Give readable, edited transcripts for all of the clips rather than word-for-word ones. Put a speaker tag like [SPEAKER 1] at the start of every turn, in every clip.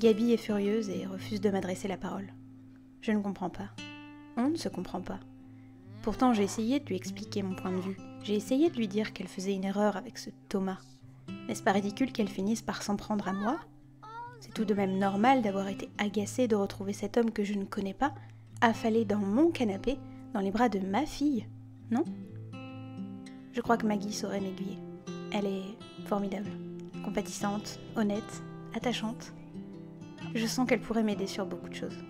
[SPEAKER 1] Gaby est furieuse et refuse de m'adresser la parole. Je ne comprends pas. On ne se comprend pas. Pourtant, j'ai essayé de lui expliquer mon point de vue. J'ai essayé de lui dire qu'elle faisait une erreur avec ce Thomas. N'est-ce pas ridicule qu'elle finisse par s'en prendre à moi? C'est tout de même normal d'avoir été agacée de retrouver cet homme que je ne connais pas, affalé dans mon canapé, dans les bras de ma fille, non? Je crois que Maggie saurait m'aiguiller. Elle est formidable, compatissante, honnête, attachante. Je sens qu'elle pourrait m'aider sur beaucoup de choses.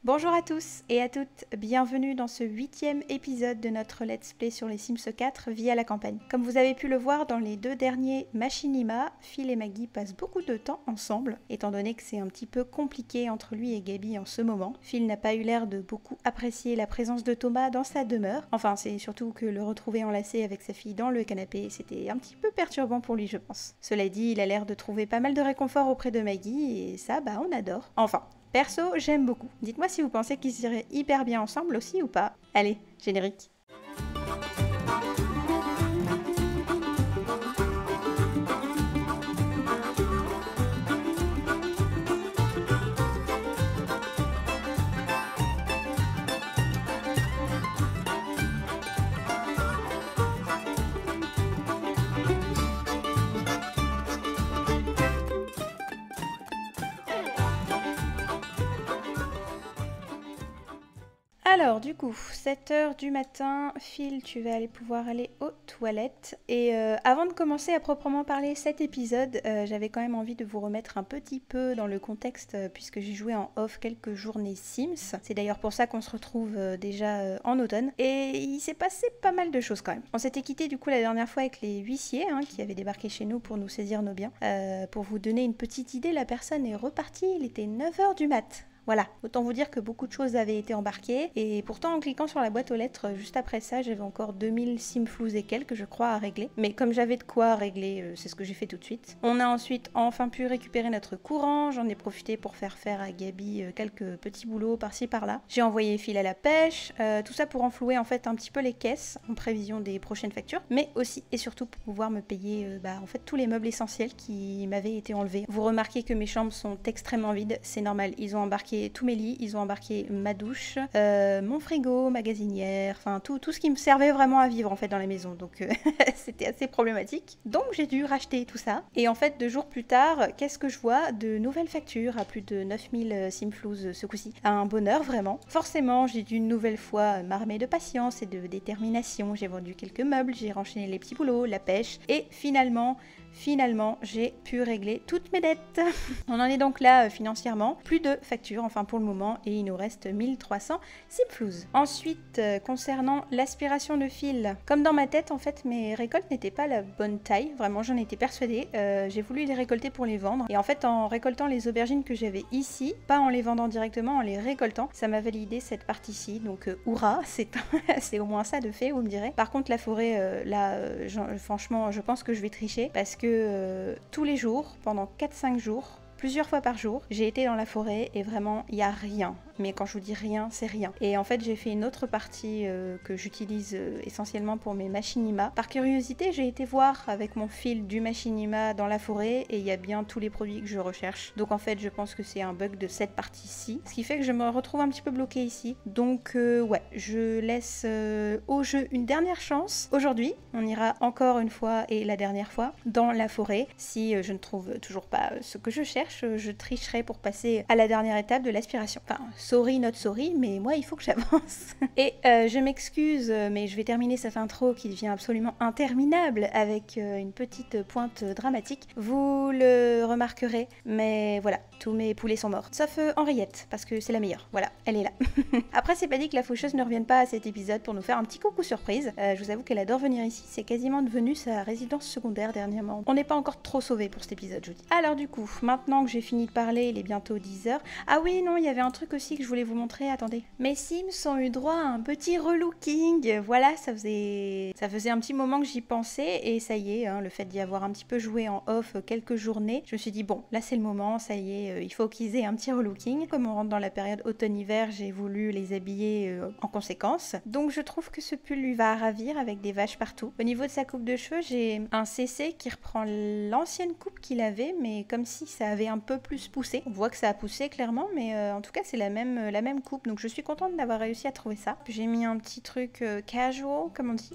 [SPEAKER 1] Bonjour à tous et à toutes, bienvenue dans ce 8e épisode de notre Let's Play sur les Sims 4 via la campagne. Comme vous avez pu le voir dans les 2 derniers Machinima, Phil et Maggie passent beaucoup de temps ensemble, étant donné que c'est un petit peu compliqué entre lui et Gaby en ce moment. Phil n'a pas eu l'air de beaucoup apprécier la présence de Thomas dans sa demeure. Enfin, c'est surtout que le retrouver enlacé avec sa fille dans le canapé, c'était un petit peu perturbant pour lui, je pense. Cela dit, il a l'air de trouver pas mal de réconfort auprès de Maggie et ça, on adore. Enfin, perso, j'aime beaucoup. Dites-moi si vous pensez qu'ils iraient hyper bien ensemble aussi ou pas. Allez, générique. Alors du coup, 7h du matin, Phil, tu vas pouvoir aller aux toilettes. Et avant de commencer à proprement parler cet épisode, j'avais quand même envie de vous remettre un petit peu dans le contexte puisque j'ai joué en off quelques journées Sims. C'est d'ailleurs pour ça qu'on se retrouve déjà en automne. Et il s'est passé pas mal de choses quand même. On s'était quitté du coup la dernière fois avec les huissiers qui avaient débarqué chez nous pour nous saisir nos biens. Pour vous donner une petite idée, la personne est repartie, il était 9h du mat'. Voilà, autant vous dire que beaucoup de choses avaient été embarquées, et pourtant en cliquant sur la boîte aux lettres juste après ça, j'avais encore 2000 simflous et quelques, je crois, à régler. Mais comme j'avais de quoi régler, c'est ce que j'ai fait tout de suite. On a ensuite enfin pu récupérer notre courant, j'en ai profité pour faire à Gaby quelques petits boulots par-ci par-là. J'ai envoyé Phil à la pêche, tout ça pour enflouer en fait un petit peu les caisses en prévision des prochaines factures, mais aussi et surtout pour pouvoir me payer en fait tous les meubles essentiels qui m'avaient été enlevés. Vous remarquez que mes chambres sont extrêmement vides, c'est normal, ils ont embarqué tous mes lits, ils ont embarqué ma douche, mon frigo, ma gazinière, enfin tout ce qui me servait vraiment à vivre en fait dans la maison, donc c'était assez problématique. Donc j'ai dû racheter tout ça, et en fait 2 jours plus tard, qu'est-ce que je vois? De nouvelles factures à plus de 9000 simflous ce coup-ci. Un bonheur vraiment. Forcément, j'ai dû une nouvelle fois m'armer de patience et de détermination, j'ai vendu quelques meubles, j'ai renchaîné les petits boulots, la pêche, et finalement, j'ai pu régler toutes mes dettes. On en est donc là financièrement. Plus de factures, enfin pour le moment, et il nous reste 1300 simflous. Ensuite, concernant l'aspiration de fil, comme dans ma tête, en fait, mes récoltes n'étaient pas la bonne taille. Vraiment, j'en étais persuadée. J'ai voulu les récolter pour les vendre. Et en fait, en récoltant les aubergines que j'avais ici, pas en les vendant directement, en les récoltant, ça m'a validé cette partie-ci. Donc, hurrah, c'est au moins ça de fait, vous me direz. Par contre, la forêt, franchement, je pense que je vais tricher parce que tous les jours, pendant 4-5 jours, plusieurs fois par jour, j'ai été dans la forêt et vraiment, il n'y a rien. Mais quand je vous dis rien, c'est rien. Et en fait, j'ai fait une autre partie que j'utilise essentiellement pour mes machinima. Par curiosité, j'ai été voir avec mon fil du machinima dans la forêt et il y a bien tous les produits que je recherche. Donc en fait, je pense que c'est un bug de cette partie-ci. Ce qui fait que je me retrouve un petit peu bloquée ici. Donc ouais, je laisse au jeu une dernière chance. Aujourd'hui, on ira encore une fois et la dernière fois dans la forêt. Si je ne trouve toujours pas ce que je cherche, je tricherai pour passer à la dernière étape de l'aspiration. Enfin, sorry not sorry, mais moi il faut que j'avance. Et je m'excuse, mais je vais terminer cette intro qui devient absolument interminable avec une petite pointe dramatique. Vous le remarquerez, mais voilà, tous mes poulets sont morts. Sauf Henriette, parce que c'est la meilleure. Voilà, elle est là. Après, c'est pas dit que la faucheuse ne revienne pas à cet épisode pour nous faire un petit coucou surprise. Je vous avoue qu'elle adore venir ici, c'est quasiment devenu sa résidence secondaire dernièrement. On n'est pas encore trop sauvés pour cet épisode, je vous dis. Alors du coup, maintenant que j'ai fini de parler, il est bientôt 10h. Ah oui, non, il y avait un truc aussi que que je voulais vous montrer, attendez. Mes Sims ont eu droit à un petit relooking. Voilà, ça faisait un petit moment que j'y pensais et ça y est, hein, le fait d'y avoir un petit peu joué en off quelques journées, je me suis dit bon, là c'est le moment, ça y est, il faut qu'ils aient un petit relooking. Comme on rentre dans la période automne-hiver, j'ai voulu les habiller en conséquence. Donc je trouve que ce pull lui va ravir avec des vaches partout. Au niveau de sa coupe de cheveux, j'ai un CC qui reprend l'ancienne coupe qu'il avait, mais comme si ça avait un peu plus poussé. On voit que ça a poussé clairement, mais en tout cas c'est la même coupe, donc je suis contente d'avoir réussi à trouver ça. J'ai mis un petit truc casual, comme on dit.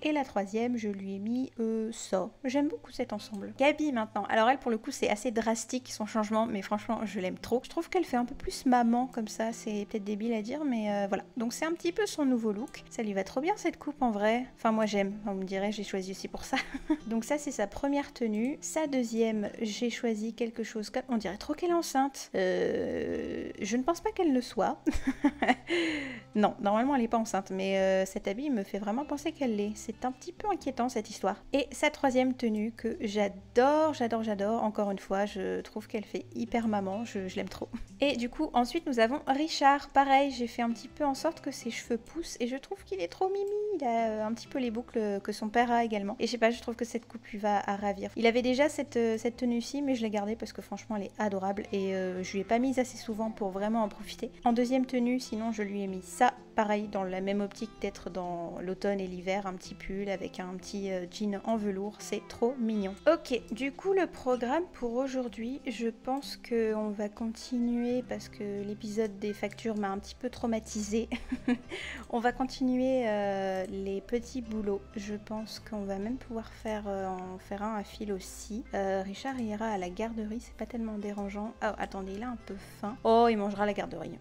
[SPEAKER 1] Et la troisième, je lui ai mis ça. J'aime beaucoup cet ensemble. Gabi maintenant. Alors elle, pour le coup, c'est assez drastique son changement, mais franchement, je l'aime trop. Je trouve qu'elle fait un peu plus maman comme ça. C'est peut-être débile à dire, mais voilà. Donc c'est un petit peu son nouveau look. Ça lui va trop bien cette coupe en vrai. Enfin moi j'aime. Vous me direz, j'ai choisi aussi pour ça. Donc ça c'est sa première tenue. Sa deuxième, j'ai choisi quelque chose comme... On dirait trop qu'elle est enceinte. Je ne pense pas qu'elle le soit. Non, normalement elle n'est pas enceinte, mais cet habit me fait vraiment penser qu'elle l'est. C'est un petit peu inquiétant cette histoire. Et sa troisième tenue que j'adore, j'adore. Encore une fois, je trouve qu'elle fait hyper maman, je l'aime trop. Et du coup, ensuite nous avons Richard. Pareil, j'ai fait un petit peu en sorte que ses cheveux poussent et je trouve qu'il est trop mimi. Il a un petit peu les boucles que son père a également. Et je sais pas, je trouve que cette coupe lui va à ravir. Il avait déjà cette tenue-ci, mais je l'ai gardée parce que franchement elle est adorable et je lui ai pas mise assez souvent pour vraiment en profiter. En deuxième tenue, sinon je lui ai mis ça. Pareil, dans la même optique d'être dans l'automne et l'hiver, un petit pull avec un petit jean en velours, c'est trop mignon. Ok, du coup le programme pour aujourd'hui, je pense qu'on va continuer parce que l'épisode des factures m'a un petit peu traumatisée. On va continuer les petits boulots. Je pense qu'on va même pouvoir en faire un à fil aussi. Richard ira à la garderie, c'est pas tellement dérangeant. Oh, attendez, il a un peu faim. Oh, il mangera à la garderie.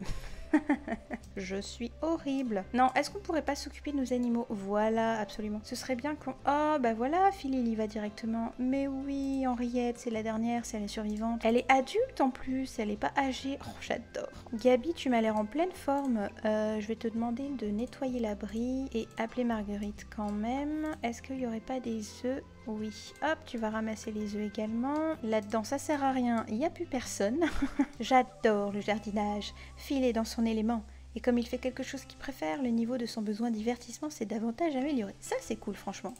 [SPEAKER 1] Je suis horrible. Non, est-ce qu'on pourrait pas s'occuper de nos animaux? Voilà, absolument. Ce serait bien qu'on... Oh, bah voilà, Phil, il y va directement. Mais oui, Henriette, c'est la dernière, c'est elle est survivante. Elle est adulte en plus, elle est pas âgée. Oh, j'adore. Gabi, tu m'as l'air en pleine forme. Je vais te demander de nettoyer l'abri et appeler Marguerite quand même. Est-ce qu'il y aurait pas des œufs? Oui, hop, tu vas ramasser les œufs également. Là-dedans, ça sert à rien, il n'y a plus personne. J'adore le jardinage. Phil est dans son élément. Et comme il fait quelque chose qu'il préfère, le niveau de son besoin de divertissement s'est davantage amélioré. Ça, c'est cool, franchement.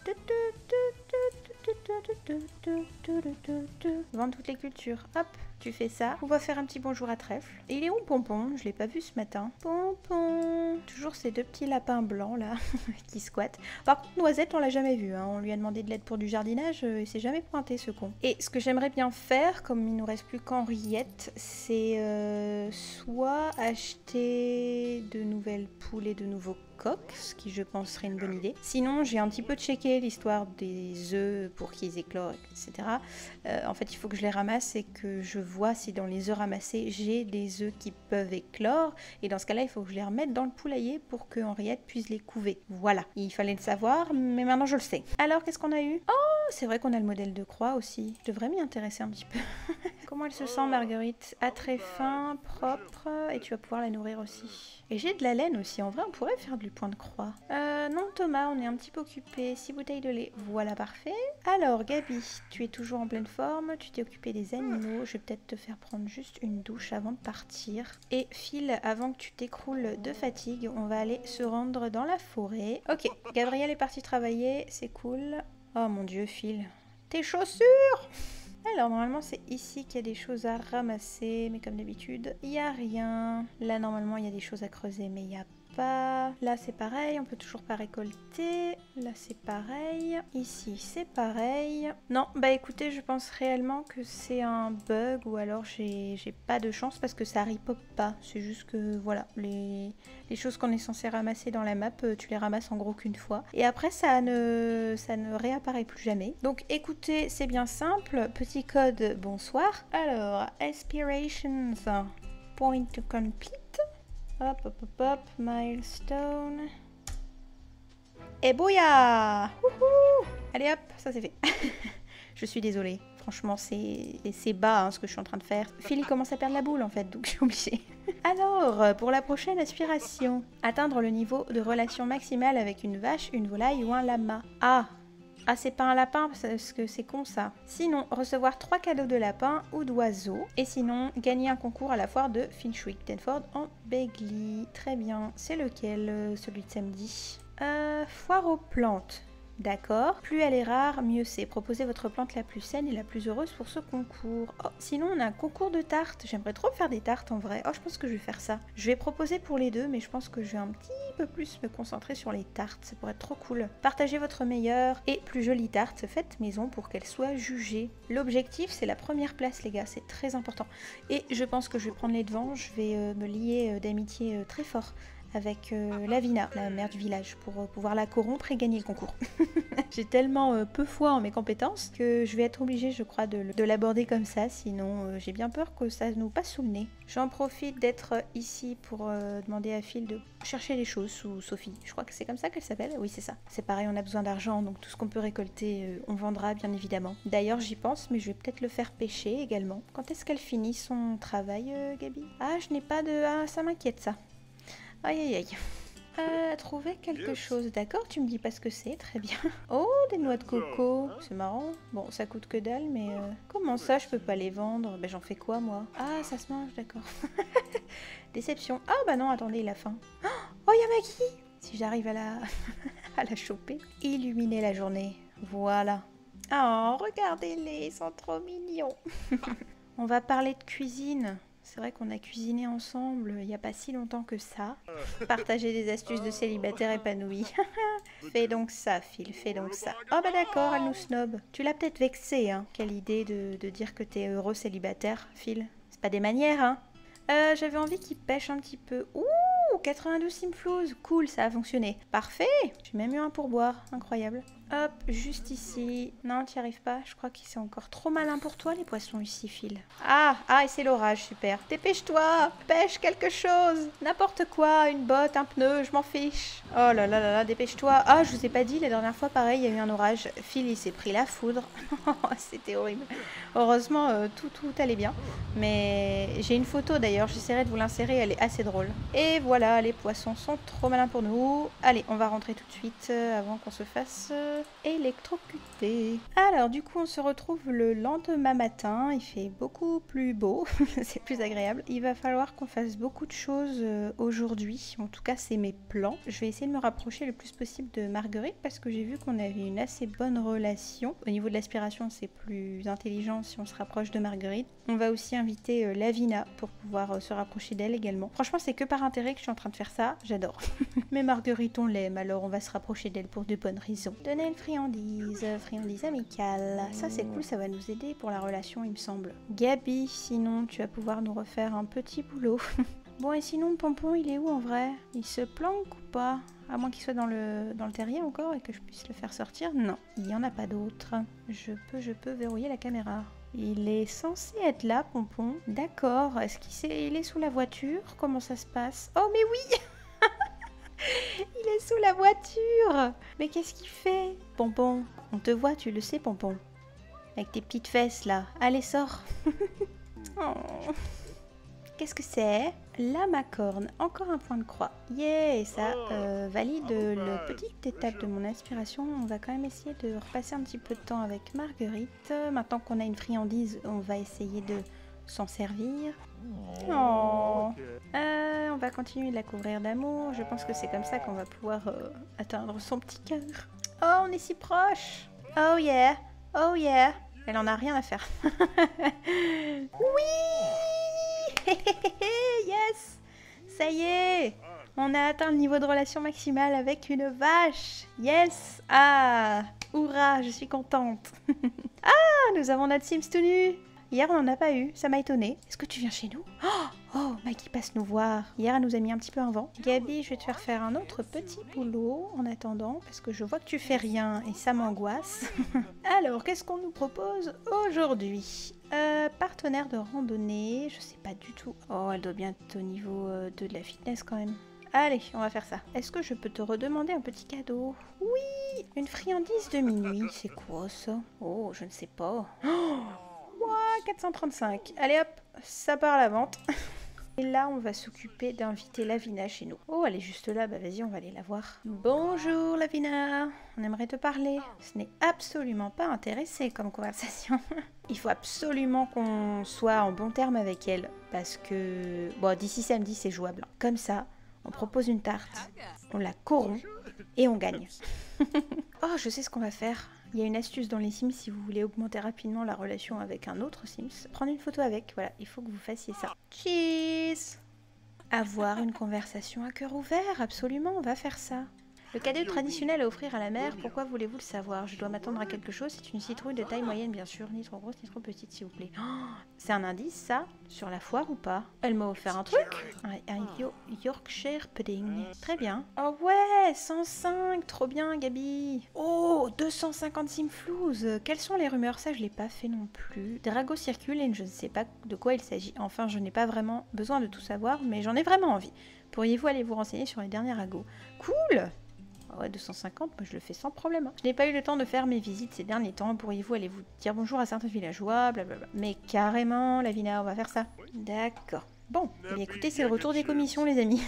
[SPEAKER 1] Vendre toutes les cultures. Hop, tu fais ça. On va faire un petit bonjour à Trèfle. Et il est où Pompon? Je l'ai pas vu ce matin. Pompon. Toujours ces deux petits lapins blancs là qui squattent. Par contre, Noisette, on l'a jamais vu. Hein. On lui a demandé de l'aide pour du jardinage. Il s'est jamais pointé ce con. Et ce que j'aimerais bien faire, comme il nous reste plus qu'Henriette, c'est soit acheter de nouvelles poules et de nouveaux coques, ce qui je pense serait une bonne idée. Sinon, j'ai un petit peu checké l'histoire des œufs pour qu'ils éclorent, etc. En fait, il faut que je les ramasse et que je vois si dans les œufs ramassés, j'ai des œufs qui peuvent éclore. Et dans ce cas-là, il faut que je les remette dans le poulailler pour que Henriette puisse les couver. Voilà, il fallait le savoir, mais maintenant je le sais. Alors, qu'est-ce qu'on a eu? Oh, c'est vrai qu'on a le modèle de croix aussi. Je devrais m'y intéresser un petit peu. Comment elle se sent, Marguerite? À très fin, propre, et tu vas pouvoir la nourrir aussi. Et j'ai de la laine aussi. En vrai, on pourrait faire du point de croix. Non, Thomas, on est un petit peu occupé. 6 bouteilles de lait. Voilà, parfait. Alors, Gabi, tu es toujours en pleine forme. Tu t'es occupé des animaux. Je vais peut-être te faire prendre juste une douche avant de partir. Et Phil, avant que tu t'écroules de fatigue, on va aller se rendre dans la forêt. Ok, Gabriel est parti travailler. C'est cool. Oh mon Dieu, Phil. Tes chaussures! Alors normalement c'est ici qu'il y a des choses à ramasser, mais comme d'habitude, il n'y a rien. Là normalement il y a des choses à creuser, mais il n'y a pas. Là c'est pareil, on peut toujours pas récolter. Là c'est pareil. Ici c'est pareil. Non, bah écoutez, je pense réellement que c'est un bug ou alors j'ai pas de chance parce que ça repop pas. C'est juste que voilà, les choses qu'on est censé ramasser dans la map, tu les ramasses en gros qu'une fois. Et après ça ne réapparaît plus jamais. Donc écoutez, c'est bien simple. Petit code bonsoir. Alors, aspirations, point to complete. Hop, hop, hop, hop, milestone. Et bouya! Wouhou! Allez hop, ça c'est fait. Je suis désolée. Franchement, c'est bas hein, ce que je suis en train de faire. Phil commence à perdre la boule en fait, donc je suis obligée. Alors, pour la prochaine aspiration, atteindre le niveau de relation maximale avec une vache, une volaille ou un lama. Ah! Ah, c'est pas un lapin, parce que c'est con ça. Sinon, recevoir 3 cadeaux de lapin ou d'oiseaux. Et sinon, gagner un concours à la foire de Finchwick, Denford en Begley. Très bien. C'est lequel, celui de samedi? Foire aux plantes. D'accord. Plus elle est rare, mieux c'est. Proposez votre plante la plus saine et la plus heureuse pour ce concours. Oh, sinon on a un concours de tartes. J'aimerais trop faire des tartes en vrai. Oh, je pense que je vais faire ça. Je vais proposer pour les deux, mais je pense que je vais un petit peu plus me concentrer sur les tartes. Ça pourrait être trop cool. Partagez votre meilleure et plus jolie tarte faite maison pour qu'elle soit jugée. L'objectif, c'est la première place, les gars. C'est très important. Et je pense que je vais prendre les devants. Je vais me lier d'amitié très fort avec Lavina, la mère du village, pour pouvoir la corrompre et gagner le concours. J'ai tellement peu foi en mes compétences que je vais être obligée, je crois, de l'aborder comme ça, sinon j'ai bien peur que ça nous passe sous le nez. J'en profite d'être ici pour demander à Phil de chercher les choses sous Sophie. Je crois que c'est comme ça qu'elle s'appelle. Oui, c'est ça. C'est pareil, on a besoin d'argent, donc tout ce qu'on peut récolter, on vendra bien évidemment. D'ailleurs, j'y pense, mais je vais peut-être le faire pêcher également. Quand est-ce qu'elle finit son travail, Gabi? Ah, je n'ai pas de... Ah, ça m'inquiète ça. Aïe aïe aïe. Trouver quelque chose, d'accord, tu me dis pas ce que c'est, très bien. Oh, des noix de coco, c'est marrant. Bon, ça coûte que dalle, mais comment ça, je peux pas les vendre? Ben j'en fais quoi, moi? Ah, ça se mange, d'accord. Déception. Ah, bah non, attendez, il a faim. Oh, il y a Maggie. Si j'arrive à la... à la choper. Illuminer la journée, voilà. Oh, regardez-les, ils sont trop mignons. On va parler de cuisine. C'est vrai qu'on a cuisiné ensemble il n'y a pas si longtemps que ça. Partager des astuces de célibataire épanoui. Fais donc ça, Phil, fais donc ça. Oh bah d'accord, elle nous snob. Tu l'as peut-être vexé, hein. Quelle idée de dire que t'es heureux célibataire, Phil. C'est pas des manières, hein. J'avais envie qu'il pêche un petit peu. Ouh, 92 simflouz. Cool, ça a fonctionné. Parfait. J'ai même eu un pourboire. Incroyable. Hop, juste ici. Non, t'y arrives pas. Je crois que c'est encore trop malin pour toi, les poissons ici, Phil. Ah, et c'est l'orage, super. Dépêche-toi, pêche quelque chose. N'importe quoi, une botte, un pneu, je m'en fiche. Oh là là là là, dépêche-toi. Ah, je vous ai pas dit, la dernière fois, pareil, il y a eu un orage. Phil, il s'est pris la foudre. C'était horrible. Heureusement, tout allait bien. Mais j'ai une photo d'ailleurs, j'essaierai de vous l'insérer, elle est assez drôle. Et voilà, les poissons sont trop malins pour nous. Allez, on va rentrer tout de suite avant qu'on se fasse... électrocuté. Alors du coup on se retrouve le lendemain matin, il fait beaucoup plus beau, c'est plus agréable. Il va falloir qu'on fasse beaucoup de choses aujourd'hui, en tout cas c'est mes plans. Je vais essayer de me rapprocher le plus possible de Marguerite parce que j'ai vu qu'on avait une assez bonne relation. Au niveau de l'aspiration c'est plus intelligent si on se rapproche de Marguerite. On va aussi inviter Lavina pour pouvoir se rapprocher d'elle également. Franchement c'est que par intérêt que je suis en train de faire ça, j'adore. Mais Marguerite on l'aime alors on va se rapprocher d'elle pour de bonnes raisons. Donner une friandise amicale. Ça c'est cool, ça va nous aider pour la relation il me semble. Gabi, sinon tu vas pouvoir nous refaire un petit boulot. Bon et sinon Pompon il est où en vrai? Il se planque ou pas? À moins qu'il soit dans le terrier encore et que je puisse le faire sortir. Non, il n'y en a pas d'autre. Je peux verrouiller la caméra. Il est censé être là, Pompon. D'accord, est-ce qu'il est sous la voiture? Comment ça se passe? Oh mais oui. Il est sous la voiture. Mais qu'est-ce qu'il fait? Pompon, on te voit, tu le sais, Pompon. Avec tes petites fesses, là. Allez, sors. Oh. Qu'est-ce que c'est? La macorne. Encore un point de croix. Yeah, ça valide la petite étape de mon inspiration. On va quand même essayer de repasser un petit peu de temps avec Marguerite. Maintenant qu'on a une friandise, on va essayer de s'en servir. Oh. On va continuer de la couvrir d'amour. Je pense que c'est comme ça qu'on va pouvoir atteindre son petit cœur. Oh, on est si proche. Oh yeah. Oh yeah. Elle en a rien à faire. Oui. Yes. Ça y est. On a atteint le niveau de relation maximale avec une vache. Yes. Ah. Hurrah, je suis contente. Ah, nous avons notre Sims tout nu. Hier, on n'en a pas eu, ça m'a étonnée. Est-ce que tu viens chez nous? Oh, Maggie passe nous voir. Hier, elle nous a mis un petit peu un vent. Gabi, je vais te faire un autre petit boulot en attendant, parce que je vois que tu fais rien et ça m'angoisse. Alors, qu'est-ce qu'on nous propose aujourd'hui? Partenaire de randonnée, je sais pas du tout. Oh, elle doit bien être au niveau de la fitness quand même. Allez, on va faire ça. Est-ce que je peux te redemander un petit cadeau? Oui, une friandise de minuit, c'est quoi ça? Oh, je ne sais pas. Oh, 435. Allez hop, ça part à la vente. Et là, on va s'occuper d'inviter Lavina chez nous. Oh, elle est juste là, bah vas-y, on va aller la voir. Bonjour Lavina, on aimerait te parler. Ce n'est absolument pas intéressé comme conversation. Il faut absolument qu'on soit en bon terme avec elle, parce que, bon, d'ici samedi, c'est jouable. Comme ça, on propose une tarte, on la corrompt et on gagne. Oh, je sais ce qu'on va faire. Il y a une astuce dans les Sims si vous voulez augmenter rapidement la relation avec un autre Sims. Prendre une photo avec, voilà, il faut que vous fassiez ça. Cheese! Avoir une conversation à cœur ouvert, absolument, on va faire ça. Le cadeau traditionnel à offrir à la mère, pourquoi voulez-vous le savoir? Je dois m'attendre à quelque chose, c'est une citrouille de taille moyenne bien sûr, ni trop grosse ni trop petite s'il vous plaît. Oh, c'est un indice ça? Sur la foire ou pas? Elle m'a offert un truc? Un Yorkshire pudding. Très bien. Oh ouais, 105, trop bien Gabi. Oh, 250 simflouz. Quelles sont les rumeurs? Ça je l'ai pas fait non plus. Des ragots circulent et je ne sais pas de quoi il s'agit. Enfin, je n'ai pas vraiment besoin de tout savoir, mais j'en ai vraiment envie. Pourriez-vous aller vous renseigner sur les derniers ragots? Cool! Ouais, 250, moi je le fais sans problème. Je n'ai pas eu le temps de faire mes visites ces derniers temps. Pourriez-vous aller vous dire bonjour à certains villageois, blablabla. Mais carrément, Lavina, on va faire ça. D'accord. Bon, eh bien, écoutez, c'est le retour des commissions, les amis.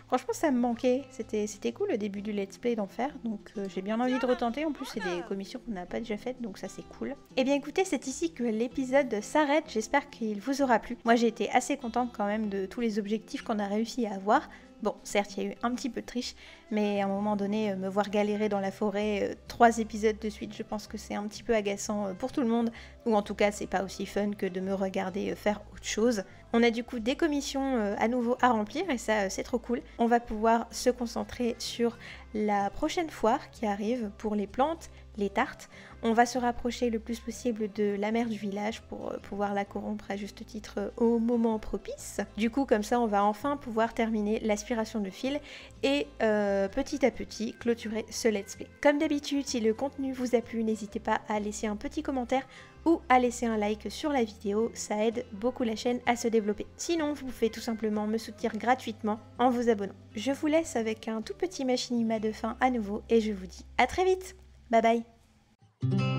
[SPEAKER 1] Franchement, ça me manquait. C'était cool le début du let's play d'en faire. Donc, j'ai bien envie de retenter. En plus, c'est des commissions qu'on n'a pas déjà faites. Donc, ça, c'est cool. Eh bien, écoutez, c'est ici que l'épisode s'arrête. J'espère qu'il vous aura plu. Moi, j'ai été assez contente quand même de tous les objectifs qu'on a réussi à avoir. Bon, certes, il y a eu un petit peu de triche, mais à un moment donné, me voir galérer dans la forêt 3 épisodes de suite, je pense que c'est un petit peu agaçant pour tout le monde, ou en tout cas, c'est pas aussi fun que de me regarder faire autre chose. On a du coup des commissions à nouveau à remplir, et ça, c'est trop cool. On va pouvoir se concentrer sur la prochaine foire qui arrive pour les plantes, les tartes. On va se rapprocher le plus possible de la mère du village pour pouvoir la corrompre à juste titre au moment propice. Du coup, comme ça, on va enfin pouvoir terminer l'aspiration de fil et petit à petit clôturer ce let's play. Comme d'habitude, si le contenu vous a plu, n'hésitez pas à laisser un petit commentaire ou à laisser un like sur la vidéo, ça aide beaucoup la chaîne à se développer. Sinon, vous pouvez tout simplement me soutenir gratuitement en vous abonnant. Je vous laisse avec un tout petit machinima de fin à nouveau et je vous dis à très vite. Bye bye.